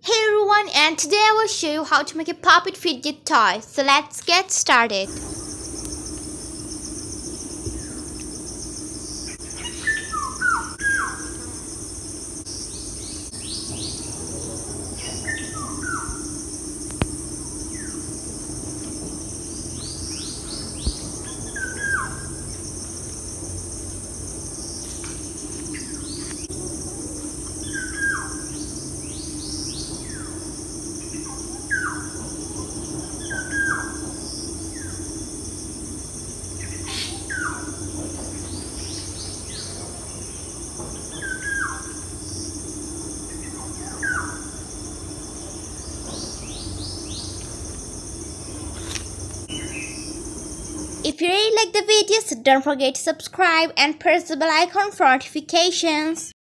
Hey everyone, and today I will show you how to make a puppet fidget toy. So let's get started. If you really like the video, so don't forget to subscribe and press the bell icon for notifications.